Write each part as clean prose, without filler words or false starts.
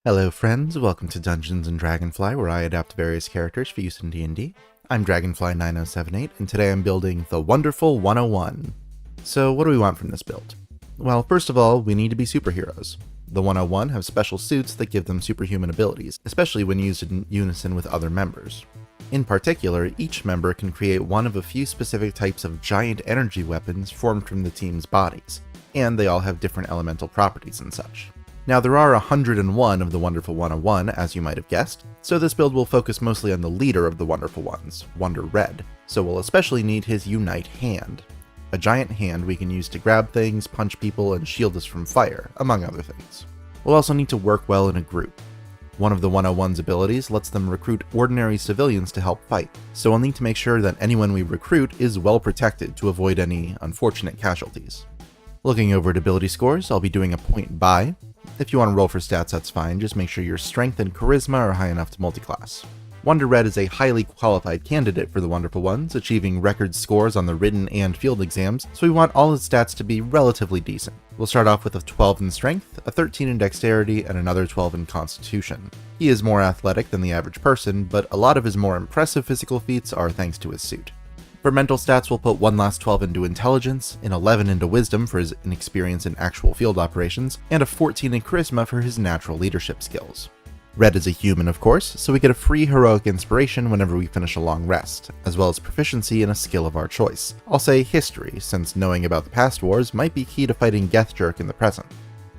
Hello friends, welcome to Dungeons & Dragonfly, where I adapt various characters for use in D&D. I'm Dragonfly9078, and today I'm building the Wonderful 101. So what do we want from this build? Well, first of all, we need to be superheroes. The 101 have special suits that give them superhuman abilities, especially when used in unison with other members. In particular, each member can create one of a few specific types of giant energy weapons formed from the team's bodies, and they all have different elemental properties and such. Now, there are 101 of the Wonderful 101, as you might have guessed, so this build will focus mostly on the leader of the Wonderful Ones, Wonder Red, so we'll especially need his Unite hand. A giant hand we can use to grab things, punch people, and shield us from fire, among other things. We'll also need to work well in a group. One of the 101's abilities lets them recruit ordinary civilians to help fight, so we'll need to make sure that anyone we recruit is well protected to avoid any unfortunate casualties. Looking over at ability scores, I'll be doing a point buy. If you want to roll for stats, that's fine, just make sure your strength and charisma are high enough to multiclass. Wonder Red is a highly qualified candidate for the Wonderful Ones, achieving record scores on the written and field exams, so we want all his stats to be relatively decent. We'll start off with a 12 in strength, a 13 in dexterity, and another 12 in constitution. He is more athletic than the average person, but a lot of his more impressive physical feats are thanks to his suit. For mental stats, we'll put one last 12 into intelligence, an 11 into wisdom for his inexperience in actual field operations, and a 14 in charisma for his natural leadership skills. Red is a human, of course, so we get a free heroic inspiration whenever we finish a long rest, as well as proficiency in a skill of our choice. I'll say history, since knowing about the past wars might be key to fighting Gethjerk in the present.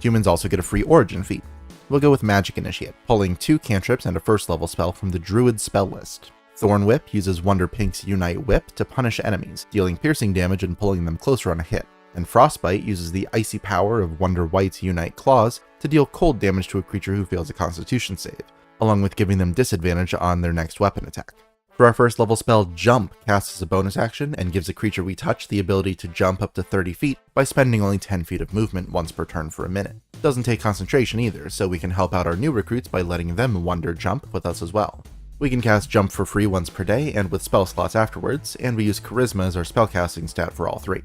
Humans also get a free origin feat. We'll go with Magic Initiate, pulling 2 cantrips and a first level spell from the Druid spell list. Thorn Whip uses Wonder Pink's Unite Whip to punish enemies, dealing piercing damage and pulling them closer on a hit. And Frostbite uses the icy power of Wonder White's Unite Claws to deal cold damage to a creature who fails a Constitution save, along with giving them disadvantage on their next weapon attack. For our first level spell, Jump casts as a bonus action and gives a creature we touch the ability to jump up to 30 feet by spending only 10 feet of movement once per turn for a minute. Doesn't take concentration either, so we can help out our new recruits by letting them Wonder Jump with us as well. We can cast Jump for free once per day and with spell slots afterwards, and we use Charisma as our spellcasting stat for all 3.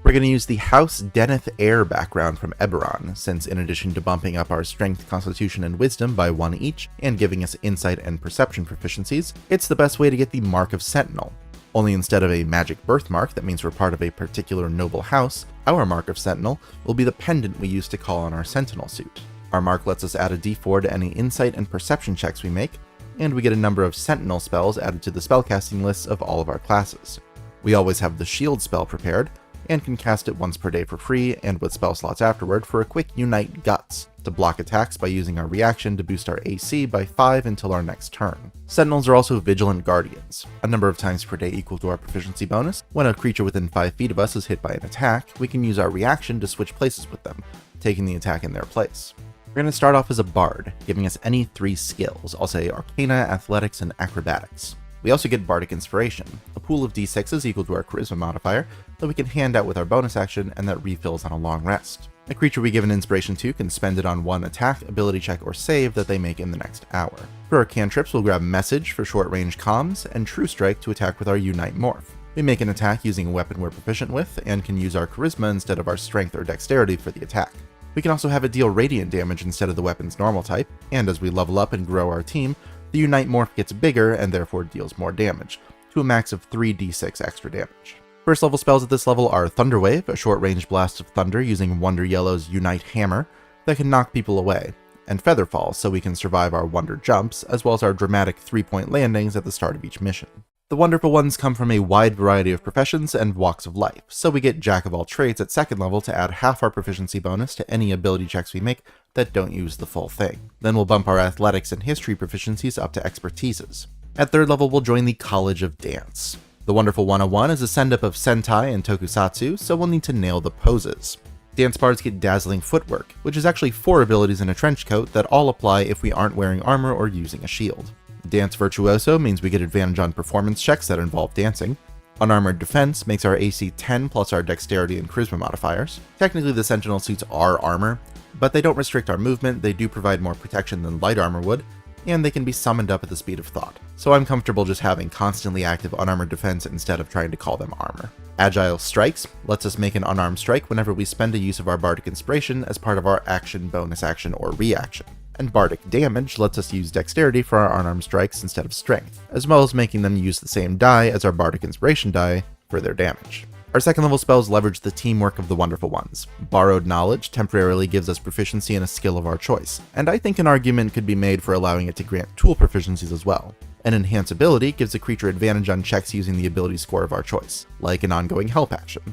We're going to use the House Deneth Air background from Eberron, since in addition to bumping up our Strength, Constitution, and Wisdom by 1 each, and giving us Insight and Perception proficiencies, it's the best way to get the Mark of Sentinel. Only instead of a magic birthmark that means we're part of a particular noble house, our Mark of Sentinel will be the pendant we use to call on our Sentinel suit. Our mark lets us add a d4 to any Insight and Perception checks we make, and we get a number of Sentinel spells added to the spellcasting lists of all of our classes. We always have the Shield spell prepared, and can cast it once per day for free and with spell slots afterward for a quick Unite Guts, to block attacks by using our reaction to boost our AC by 5 until our next turn. Sentinels are also Vigilant Guardians, a number of times per day equal to our proficiency bonus. When a creature within 5 feet of us is hit by an attack, we can use our reaction to switch places with them, taking the attack in their place. We're going to start off as a bard, giving us any 3 skills, I'll say Arcana, Athletics, and Acrobatics. We also get Bardic Inspiration, a pool of d6s equal to our Charisma modifier that we can hand out with our bonus action and that refills on a long rest. A creature we give an inspiration to can spend it on one attack, ability check, or save that they make in the next hour. For our cantrips, we'll grab Message for short-range comms and True Strike to attack with our Unite Morph. We make an attack using a weapon we're proficient with and can use our Charisma instead of our Strength or Dexterity for the attack. We can also have it deal radiant damage instead of the weapon's normal type, and as we level up and grow our team, the Unite Morph gets bigger and therefore deals more damage, to a max of 3d6 extra damage. First level spells at this level are Thunderwave, a short-range blast of thunder using Wonder Yellow's Unite Hammer that can knock people away, and Featherfall so we can survive our Wonder Jumps, as well as our dramatic 3-point landings at the start of each mission. The Wonderful Ones come from a wide variety of professions and walks of life, so we get Jack of all trades at 2nd level to add half our proficiency bonus to any ability checks we make that don't use the full thing. Then we'll bump our athletics and history proficiencies up to expertises. At 3rd level, we'll join the College of Dance. The Wonderful 101 is a send-up of Sentai and Tokusatsu, so we'll need to nail the poses. Dance bards get Dazzling Footwork, which is actually 4 abilities in a trench coat that all apply if we aren't wearing armor or using a shield. Dance Virtuoso means we get advantage on performance checks that involve dancing. Unarmored Defense makes our AC 10 plus our Dexterity and Charisma modifiers. Technically the Sentinel suits are armor, but they don't restrict our movement, they do provide more protection than light armor would, and they can be summoned up at the speed of thought. So I'm comfortable just having constantly active unarmored defense instead of trying to call them armor. Agile Strikes lets us make an unarmed strike whenever we spend a use of our Bardic Inspiration as part of our action, bonus action, or reaction. And Bardic Damage lets us use Dexterity for our unarmed strikes instead of Strength, as well as making them use the same die as our Bardic Inspiration die for their damage. Our second level spells leverage the teamwork of the Wonderful Ones. Borrowed Knowledge temporarily gives us proficiency in a skill of our choice, and I think an argument could be made for allowing it to grant tool proficiencies as well. An Enhance ability gives a creature advantage on checks using the ability score of our choice, like an ongoing help action.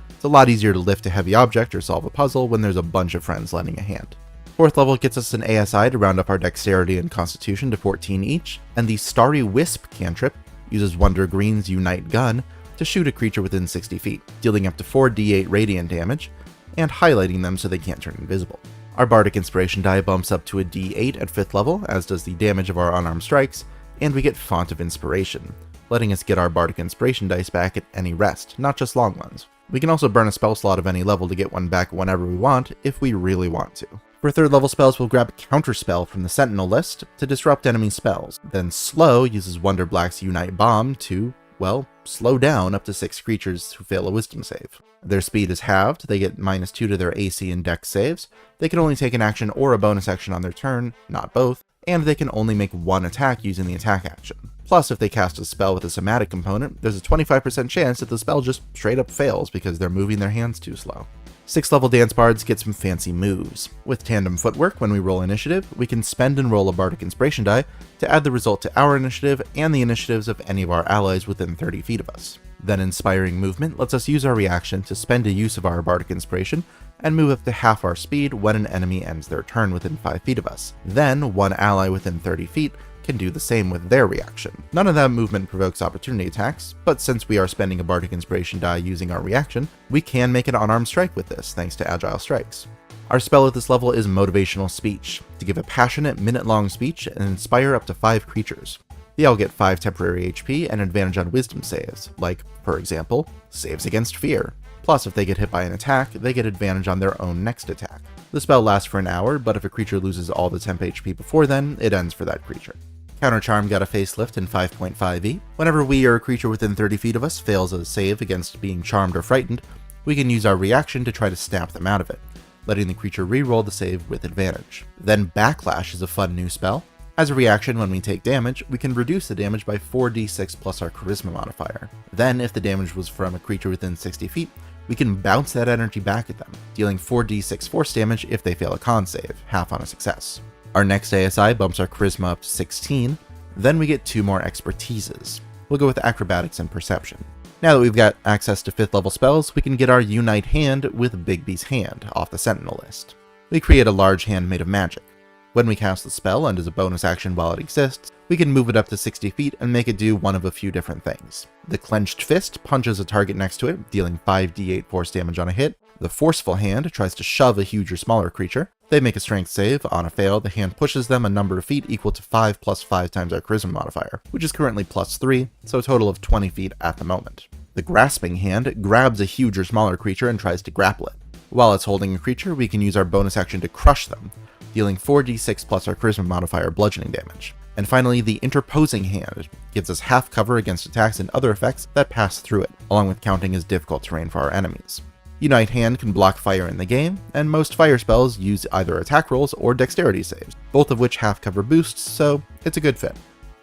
It's a lot easier to lift a heavy object or solve a puzzle when there's a bunch of friends lending a hand. Fourth level gets us an ASI to round up our Dexterity and Constitution to 14 each, and the Starry Wisp cantrip uses Wonder Green's Unite Gun to shoot a creature within 60 feet, dealing up to 4d8 radiant damage, and highlighting them so they can't turn invisible. Our Bardic Inspiration die bumps up to a d8 at 5th level, as does the damage of our unarmed strikes, and we get Font of Inspiration, letting us get our Bardic Inspiration dice back at any rest, not just long ones. We can also burn a spell slot of any level to get one back whenever we want, if we really want to. For 3rd level spells, we'll grab Counterspell from the Sentinel list to disrupt enemy spells. Then Slow uses Wonder Black's Unite Bomb to, well, slow down up to 6 creatures who fail a Wisdom save. Their speed is halved, they get -2 to their AC and Dex saves, they can only take an action or a bonus action on their turn, not both, and they can only make one attack using the attack action. Plus, if they cast a spell with a somatic component, there's a 25% chance that the spell just straight up fails because they're moving their hands too slow. 6th level Dance Bards get some fancy moves. With Tandem Footwork, when we roll initiative, we can spend and roll a Bardic Inspiration die to add the result to our initiative and the initiatives of any of our allies within 30 feet of us. Then Inspiring Movement lets us use our reaction to spend a use of our Bardic Inspiration and move up to half our speed when an enemy ends their turn within 5 feet of us. Then, one ally within 30 feet can do the same with their reaction. None of that movement provokes opportunity attacks, but since we are spending a Bardic Inspiration die using our reaction, we can make an unarmed strike with this, thanks to Agile Strikes. Our spell at this level is Motivational Speech, to give a passionate, minute-long speech and inspire up to 5 creatures. They all get 5 temporary HP and advantage on Wisdom saves, like, for example, saves against fear. Plus, if they get hit by an attack, they get advantage on their own next attack. The spell lasts for an hour, but if a creature loses all the temp HP before then, it ends for that creature. Counter Charm got a facelift in 5.5e. Whenever we or a creature within 30 feet of us fails a save against being charmed or frightened, we can use our reaction to try to snap them out of it, letting the creature re-roll the save with advantage. Then Backlash is a fun new spell. As a reaction, when we take damage, we can reduce the damage by 4d6 plus our Charisma modifier. Then, if the damage was from a creature within 60 feet, we can bounce that energy back at them, dealing 4d6 force damage if they fail a con save, half on a success. Our next ASI bumps our Charisma up to 16, then we get 2 more Expertises. We'll go with Acrobatics and Perception. Now that we've got access to 5th level spells, we can get our Unite Hand with Bigby's Hand off the Sentinel list. We create a large hand made of magic. When we cast the spell and as a bonus action while it exists, we can move it up to 60 feet and make it do one of a few different things. The Clenched Fist punches a target next to it, dealing 5d8 force damage on a hit. The Forceful Hand tries to shove a huge or smaller creature. They make a strength save. On a fail, the hand pushes them a number of feet equal to 5 plus 5 times our Charisma modifier, which is currently +3, so a total of 20 feet at the moment. The Grasping Hand grabs a huge or smaller creature and tries to grapple it. While it's holding a creature, we can use our bonus action to crush them, dealing 4d6 plus our Charisma modifier bludgeoning damage. And finally, the Interposing Hand gives us half cover against attacks and other effects that pass through it, along with counting as difficult terrain for our enemies. Unite Hand can block fire in the game, and most fire spells use either attack rolls or dexterity saves, both of which half cover boosts, so it's a good fit.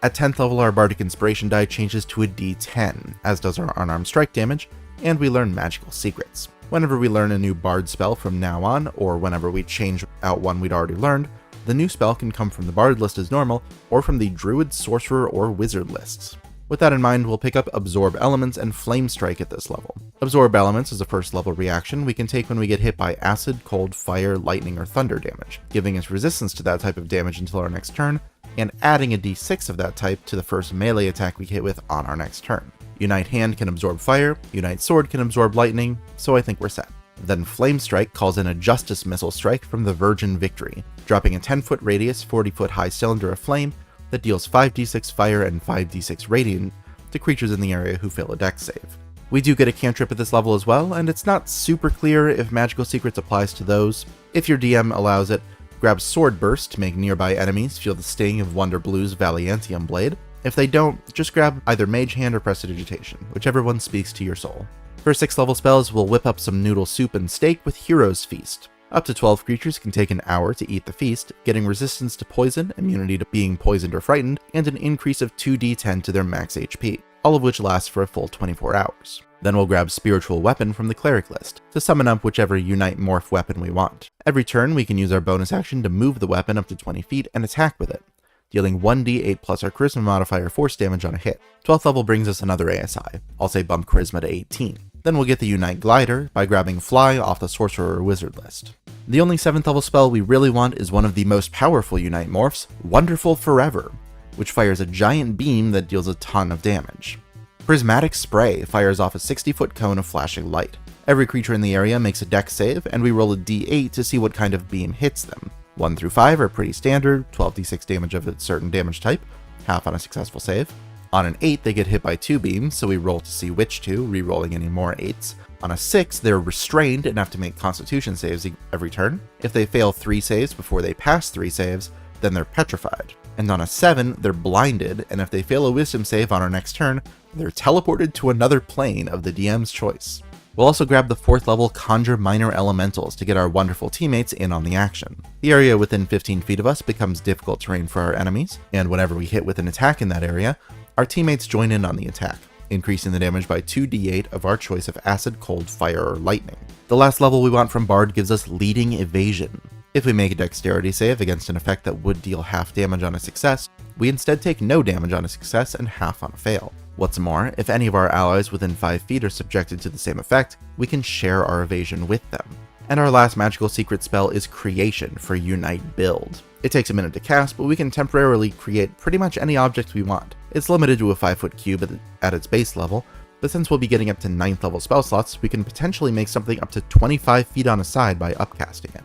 At 10th level, our Bardic Inspiration die changes to a d10, as does our unarmed strike damage, and we learn magical secrets. Whenever we learn a new Bard spell from now on, or whenever we change out one we'd already learned, the new spell can come from the Bard list as normal, or from the Druid, Sorcerer, or Wizard lists. With that in mind, we'll pick up Absorb Elements and Flame Strike at this level. Absorb Elements is a first level reaction we can take when we get hit by acid, cold, fire, lightning, or thunder damage, giving us resistance to that type of damage until our next turn, and adding a d6 of that type to the first melee attack we hit with on our next turn. Unite Hand can absorb fire, Unite Sword can absorb lightning, so I think we're set. Then Flame Strike calls in a Justice Missile Strike from the Virgin Victory, dropping a 10-foot radius, 40-foot high cylinder of flame that deals 5d6 fire and 5d6 radiant to creatures in the area who fail a dex save. We do get a cantrip at this level as well, and it's not super clear if Magical Secrets applies to those. If your DM allows it, grab Sword Burst to make nearby enemies feel the sting of Wonder Blue's Valiantium Blade. If they don't, just grab either Mage Hand or Prestidigitation, whichever one speaks to your soul. For 6th level spells, we'll whip up some noodle soup and steak with Hero's Feast. Up to 12 creatures can take an hour to eat the feast, getting resistance to poison, immunity to being poisoned or frightened, and an increase of 2d10 to their max HP, all of which lasts for a full 24 hours. Then we'll grab Spiritual Weapon from the Cleric list, to summon up whichever Unite Morph weapon we want. Every turn we can use our bonus action to move the weapon up to 20 feet and attack with it, dealing 1d8 plus our Charisma modifier force damage on a hit. 12th level brings us another ASI, I'll say bump Charisma to 18. Then we'll get the Unite Glider by grabbing Fly off the Sorcerer or Wizard list. The only 7th level spell we really want is one of the most powerful Unite morphs, Wonderful Forever, which fires a giant beam that deals a ton of damage. Prismatic Spray fires off a 60-foot cone of flashing light. Every creature in the area makes a dex save, and we roll a d8 to see what kind of beam hits them. 1 through 5 are pretty standard, 12d6 damage of a certain damage type, half on a successful save. On an 8, they get hit by 2 beams, so we roll to see which 2, re-rolling any more 8s. On a 6, they're restrained and have to make Constitution saves every turn. If they fail 3 saves before they pass 3 saves, then they're petrified. And on a 7, they're blinded, and if they fail a Wisdom save on our next turn, they're teleported to another plane of the DM's choice. We'll also grab the 4th level Conjure Minor Elementals to get our wonderful teammates in on the action. The area within 15 feet of us becomes difficult terrain for our enemies, and whenever we hit with an attack in that area, our teammates join in on the attack, increasing the damage by 2d8 of our choice of Acid, Cold, Fire, or Lightning. The last level we want from Bard gives us Leading Evasion. If we make a Dexterity save against an effect that would deal half damage on a success, we instead take no damage on a success and half on a fail. What's more, if any of our allies within 5 feet are subjected to the same effect, we can share our evasion with them. And our last magical secret spell is Creation for Unite Build. It takes a minute to cast, but we can temporarily create pretty much any object we want. It's limited to a 5-foot cube at its base level, but since we'll be getting up to 9th level spell slots, we can potentially make something up to 25 feet on a side by upcasting it.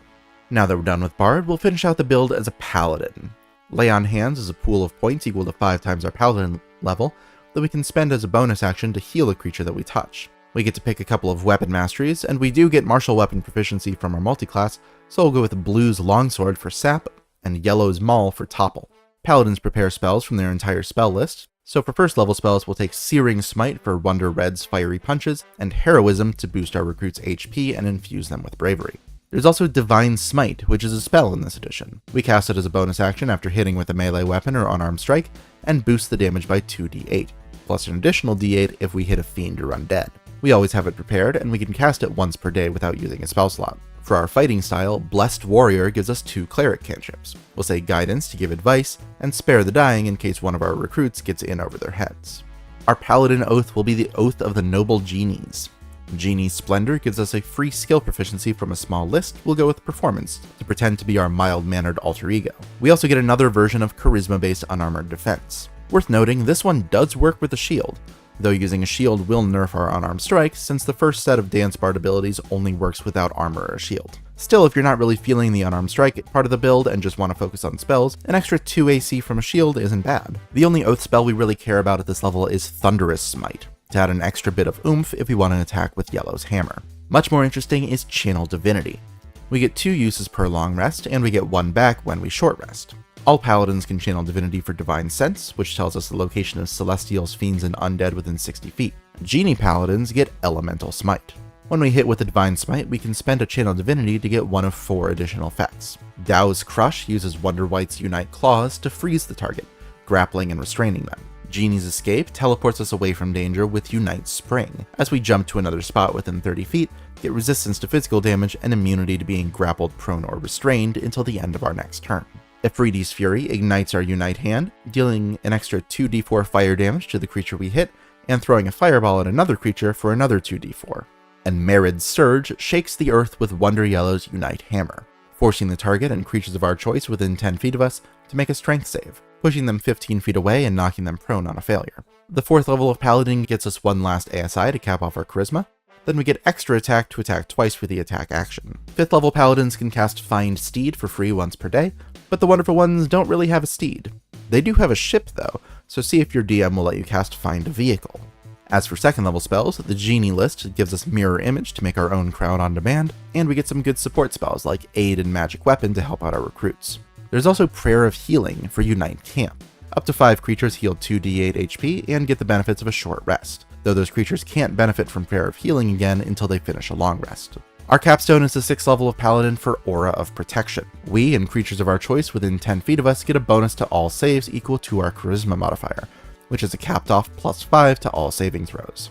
Now that we're done with Bard, we'll finish out the build as a Paladin. Lay on Hands is a pool of points equal to 5 times our Paladin level that we can spend as a bonus action to heal a creature that we touch. We get to pick a couple of weapon masteries, and we do get martial weapon proficiency from our multiclass, so we'll go with Blue's Longsword for Sap and Yellow's Maul for Topple. Paladins prepare spells from their entire spell list, so for first level spells we'll take Searing Smite for Wonder Red's Fiery Punches, and Heroism to boost our recruits' HP and infuse them with Bravery. There's also Divine Smite, which is a spell in this edition. We cast it as a bonus action after hitting with a melee weapon or unarmed strike, and boost the damage by 2d8, plus an additional d8 if we hit a fiend or undead. We always have it prepared, and we can cast it once per day without using a spell slot. For our fighting style, Blessed Warrior gives us 2 cleric cantrips. We'll say Guidance to give advice, and Spare the Dying in case one of our recruits gets in over their heads. Our Paladin Oath will be the Oath of the Noble Genies. Genie's Splendor gives us a free skill proficiency from a small list. We'll go with Performance, to pretend to be our mild-mannered alter ego. We also get another version of Charisma-based Unarmored Defense. Worth noting, this one does work with a shield, though using a shield will nerf our unarmed strikes since the first set of Dance Bard abilities only works without armor or a shield. Still, if you're not really feeling the unarmed strike part of the build and just want to focus on spells, an extra 2 AC from a shield isn't bad. The only oath spell we really care about at this level is Thunderous Smite, to add an extra bit of oomph if we want to attack with Yellow's Hammer. Much more interesting is Channel Divinity. We get 2 uses per long rest, and we get 1 back when we short rest. All paladins can channel divinity for Divine Sense, which tells us the location of celestials, fiends, and undead within 60 feet. Genie paladins get Elemental Smite. When we hit with a Divine Smite, we can spend a channel divinity to get one of 4 additional effects. Dow's Crush uses Wonder White's Unite Claws to freeze the target, grappling and restraining them. Genie's Escape teleports us away from danger with Unite Spring. As we jump to another spot within 30 feet, get resistance to physical damage and immunity to being grappled, prone, or restrained until the end of our next turn. Ephridi's Fury ignites our Unite Hand, dealing an extra 2d4 fire damage to the creature we hit, and throwing a fireball at another creature for another 2d4. And Merid's Surge shakes the earth with Wonder Yellow's Unite Hammer, forcing the target and creatures of our choice within 10 feet of us to make a strength save, pushing them 15 feet away and knocking them prone on a failure. The 4th level of Paladin gets us 1 last ASI to cap off our Charisma, then we get extra attack to attack twice for the attack action. 5th level Paladins can cast Find Steed for free once per day, but the wonderful ones don't really have a steed. They do have a ship though, so see if your DM will let you cast Find a Vehicle. As for 2nd level spells, the Genie list gives us Mirror Image to make our own crowd on demand, and we get some good support spells like Aid and Magic Weapon to help out our recruits. There's also Prayer of Healing for Unite Camp. Up to 5 creatures heal 2d8 HP and get the benefits of a short rest, though those creatures can't benefit from Prayer of Healing again until they finish a long rest. Our capstone is the 6th level of Paladin for Aura of Protection. We and creatures of our choice within 10 feet of us get a bonus to all saves equal to our Charisma modifier, which is a capped off +5 to all saving throws.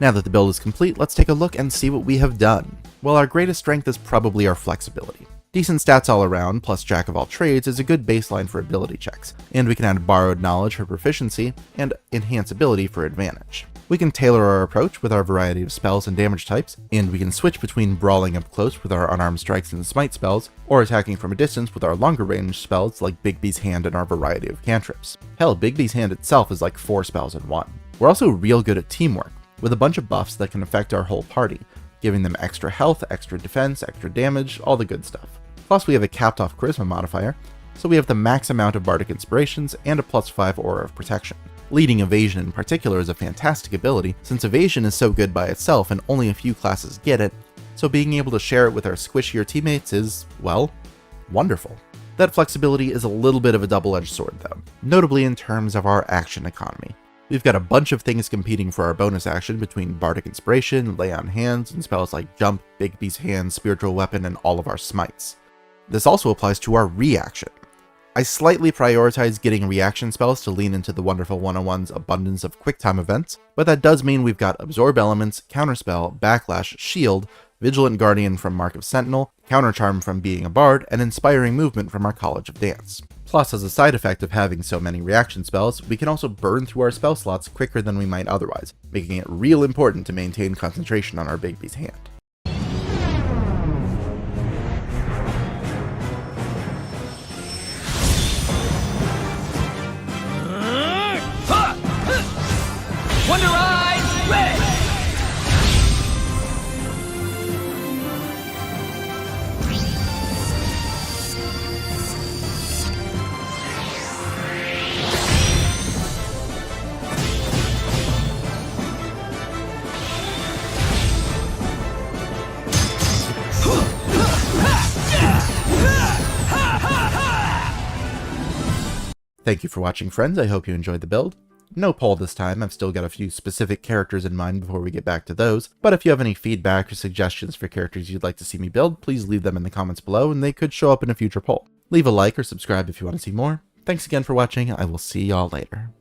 Now that the build is complete, let's take a look and see what we have done. Well, our greatest strength is probably our flexibility. Decent stats all around, plus Jack of all trades, is a good baseline for ability checks, and we can add Borrowed Knowledge for proficiency, and Enhance Ability for advantage. We can tailor our approach with our variety of spells and damage types, and we can switch between brawling up close with our unarmed strikes and smite spells, or attacking from a distance with our longer range spells like Bigby's Hand and our variety of cantrips. Hell, Bigby's Hand itself is like 4 spells in one. We're also real good at teamwork, with a bunch of buffs that can affect our whole party, giving them extra health, extra defense, extra damage, all the good stuff. Plus we have a capped off Charisma modifier, so we have the max amount of Bardic Inspirations and a +5 Aura of Protection. Leading Evasion in particular is a fantastic ability, since Evasion is so good by itself and only a few classes get it, so being able to share it with our squishier teammates is, well, wonderful. That flexibility is a little bit of a double-edged sword though, notably in terms of our action economy. We've got a bunch of things competing for our bonus action between Bardic Inspiration, Lay on Hands, and spells like Jump, Bigby's Hand, Spiritual Weapon, and all of our smites. This also applies to our reaction. I slightly prioritize getting reaction spells to lean into the wonderful 101's abundance of quick-time events, but that does mean we've got Absorb Elements, Counterspell, Backlash, Shield, Vigilant Guardian from Mark of Sentinel, Countercharm from being a Bard, and Inspiring Movement from our College of Dance. Plus, as a side effect of having so many reaction spells, we can also burn through our spell slots quicker than we might otherwise, making it real important to maintain concentration on our Bigby's Hand. Wonder Eyes, ready! Thank you for watching, friends. I hope you enjoyed the build. No poll this time, I've still got a few specific characters in mind before we get back to those, but if you have any feedback or suggestions for characters you'd like to see me build, please leave them in the comments below and they could show up in a future poll. Leave a like or subscribe if you want to see more. Thanks again for watching, I will see y'all later.